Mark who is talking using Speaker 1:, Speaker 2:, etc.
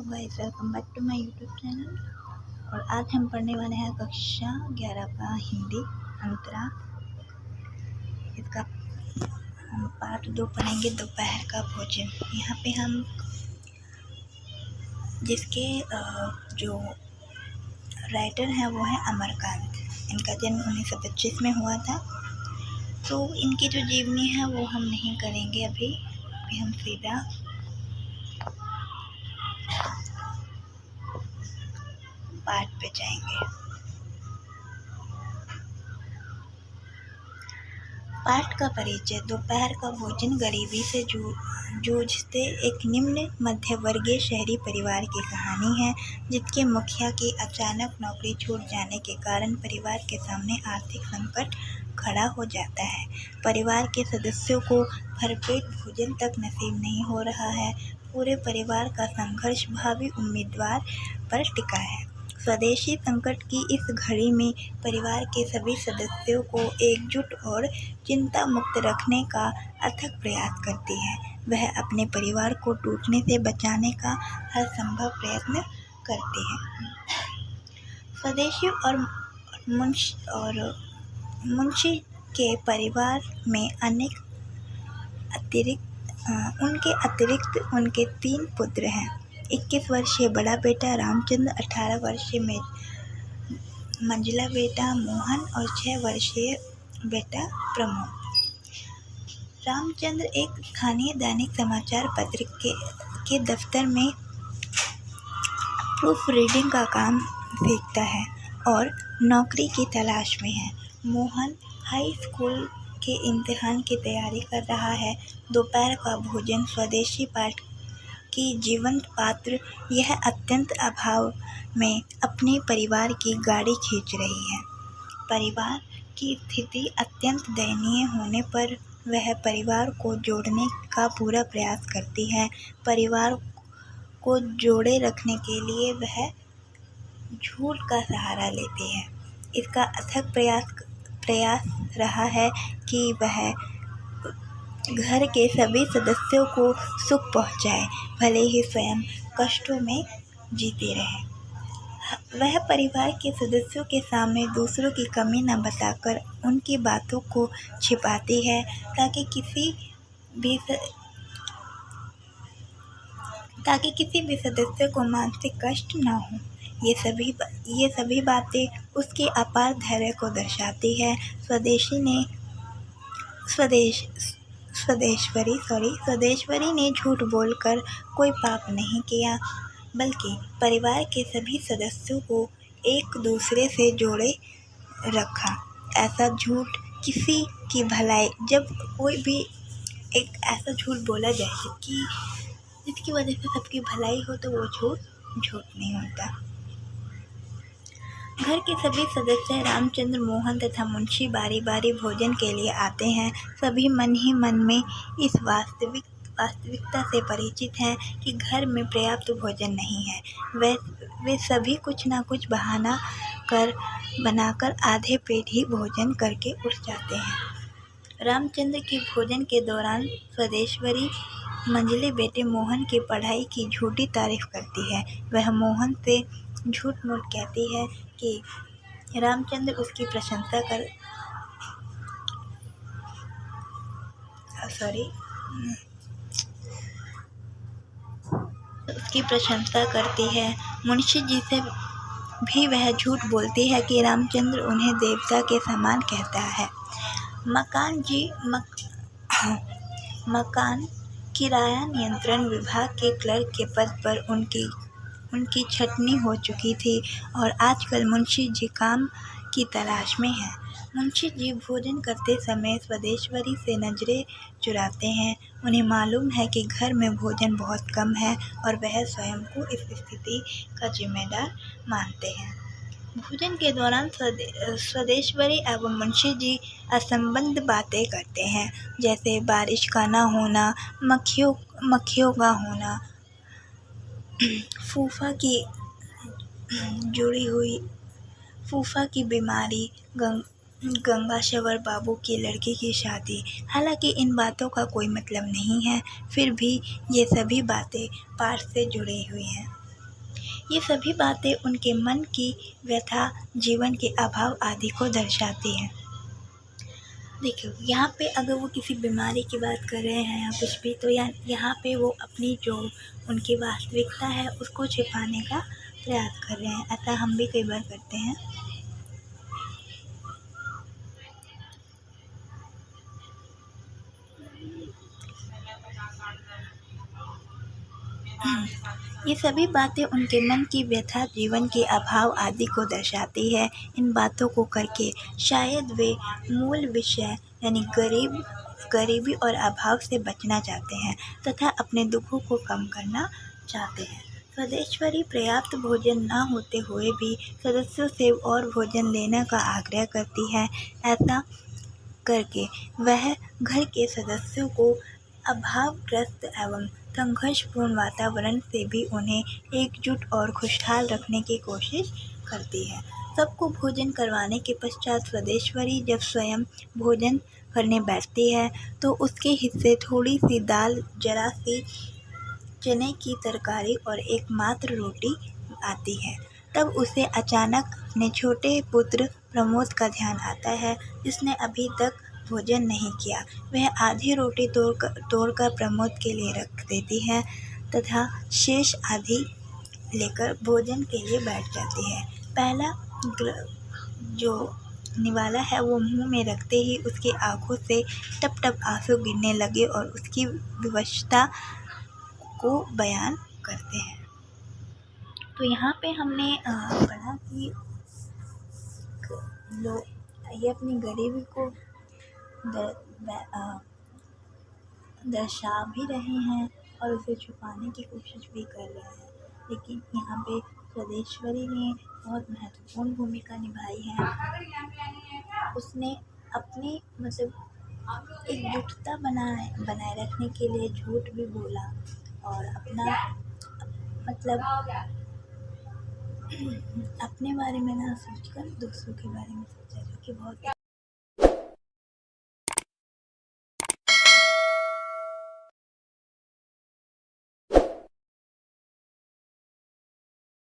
Speaker 1: Guys, welcome back to my YouTube channel. और आज हम पढ़ने वाले हैं कक्षा 11 का हिंदी अंतरा। इसका हम पार्ट 2 पढ़ेंगे, दोपहर का भोजन। यहाँ पे हम जिसके जो राइटर हैं वो है अमरकांत। इनका जन्म 1925 में हुआ था। तो इनकी जो जीवनी है वो हम नहीं करेंगे अभी हम सीधा पाठ पे जाएंगे। पाठ का परिचय। दोपहर का भोजन गरीबी से जूझते एक निम्न मध्य वर्गीय शहरी परिवार की कहानी है, जिसके मुखिया की अचानक नौकरी छूट जाने के कारण परिवार के सामने आर्थिक संकट खड़ा हो जाता है। परिवार के सदस्यों को भरपेट भोजन तक नसीब नहीं हो रहा है। पूरे परिवार का संघर्ष भावी उम्मीदवार पर टिका है। स्वदेशी संकट की इस घड़ी में परिवार के सभी सदस्यों को एकजुट और चिंता मुक्त रखने का अथक प्रयास करती है। वह अपने परिवार को टूटने से बचाने का हर संभव प्रयत्न करती है। स्वदेशी और मुंशी के परिवार में उनके अतिरिक्त उनके 3 पुत्र हैं। 21 वर्षीय बड़ा बेटा रामचंद्र, 18 वर्षीय में मंझला बेटा मोहन और 6 वर्षीय बेटा प्रमोद। रामचंद्र एक स्थानीय दैनिक समाचार पत्र के दफ्तर में प्रूफ रीडिंग का काम सीखता है और नौकरी की तलाश में है। मोहन हाई स्कूल के इम्तिहान की तैयारी कर रहा है। दोपहर का भोजन स्वदेशी पाठ की जीवंत पात्र यह अत्यंत अभाव में अपने परिवार की गाड़ी खींच रही है। परिवार की स्थिति अत्यंत दयनीय होने पर वह परिवार को जोड़ने का पूरा प्रयास करती है। परिवार को जोड़े रखने के लिए वह झूठ का सहारा लेती है। इसका अथक प्रयास रहा है कि वह घर के सभी सदस्यों को सुख पहुंचाए, भले ही स्वयं कष्टों में जीते रहे। वह परिवार के सदस्यों के सामने दूसरों की कमी न बताकर उनकी बातों को छिपाती है, ताकि किसी भी सदस्य को मानसिक कष्ट न हो। ये सभी बातें उसके अपार धैर्य को दर्शाती है। स्वदेश्वरी ने झूठ बोलकर कोई पाप नहीं किया, बल्कि परिवार के सभी सदस्यों को एक दूसरे से जोड़े रखा। ऐसा झूठ किसी की भलाई, जब कोई भी एक ऐसा झूठ बोला जाए कि जिसकी वजह से सबकी भलाई हो, तो वो झूठ नहीं होता। घर के सभी सदस्य रामचंद्र, मोहन तथा मुंशी बारी बारी भोजन के लिए आते हैं। सभी मन ही मन में इस वास्तविकता से परिचित हैं कि घर में पर्याप्त भोजन नहीं है। वे सभी कुछ न कुछ बहाना बनाकर आधे पेट ही भोजन करके उठ जाते हैं। रामचंद्र की भोजन के दौरान स्वदेश्वरी मंझले बेटे मोहन की पढ़ाई की झूठी तारीफ करती है। वह मोहन से झूठ मूठ कहती है कि रामचंद्र उसकी प्रशंसा करती है। मुंशी जी से भी वह झूठ बोलती है कि रामचंद्र उन्हें देवता के समान कहता है। मकान किराया नियंत्रण विभाग के क्लर्क के पद पर उनकी छटनी हो चुकी थी और आजकल मुंशी जी काम की तलाश में हैं। मुंशी जी भोजन करते समय स्वदेश्वरी से नजरें चुराते हैं। उन्हें मालूम है कि घर में भोजन बहुत कम है और वह स्वयं को इस स्थिति का जिम्मेदार मानते हैं। भोजन के दौरान स्वदेश्वरी एवं मुंशी जी असंबद्ध बातें करते हैं, जैसे बारिश का न होना, मक्खियों का होना, फूफा की बीमारी, गंगाशवर बाबू की लड़की की शादी। हालांकि इन बातों का कोई मतलब नहीं है, फिर भी ये सभी बातें पाठ से जुड़ी हुई हैं। ये सभी बातें उनके मन की व्यथा, जीवन के अभाव आदि को दर्शाती हैं। देखिए, यहाँ पे अगर वो किसी बीमारी की बात कर रहे हैं या कुछ भी, तो यहाँ पे वो अपनी जो उनकी वास्तविकता है उसको छिपाने का प्रयास कर रहे हैं। ऐसा हम भी कई बार करते हैं। ये सभी बातें उनके मन की व्यथा, जीवन के अभाव आदि को दर्शाती है। इन बातों को करके शायद वे मूल विषय यानी गरीबी और अभाव से बचना चाहते हैं तथा अपने दुखों को कम करना चाहते हैं। स्वदेश्वरी पर्याप्त भोजन न होते हुए भी सदस्यों से और भोजन लेने का आग्रह करती है। ऐसा करके वह घर के सदस्यों को अभावग्रस्त एवं संघर्षपूर्ण वातावरण से भी उन्हें एकजुट और खुशहाल रखने की कोशिश करती है। सबको भोजन करवाने के पश्चात स्वदेश्वरी जब स्वयं भोजन करने बैठती है तो उसके हिस्से थोड़ी सी दाल, जरा सी चने की तरकारी और एकमात्र रोटी आती है। तब उसे अचानक अपने छोटे पुत्र प्रमोद का ध्यान आता है, जिसने अभी तक भोजन नहीं किया। वह आधी रोटी तोड़कर प्रमोद के लिए रख देती है तथा शेष आधी लेकर भोजन के लिए बैठ जाती है। पहला जो निवाला है वो मुंह में रखते ही उसकी आंखों से टप टप आंसू गिरने लगे और उसकी विवशता को बयान करते हैं। तो यहाँ पे हमने पढ़ा कि लोग ये अपनी गरीबी को दर्शा भी रहे हैं और उसे छुपाने की कोशिश भी कर रहे हैं, लेकिन यहाँ पे स्वदेश्वरी ने बहुत महत्वपूर्ण भूमिका निभाई है। उसने अपनी एकजुटता बनाए रखने के लिए झूठ भी बोला और अपना अपने बारे में ना सोचकर दूसरों के बारे में सोचा, जो कि बहुत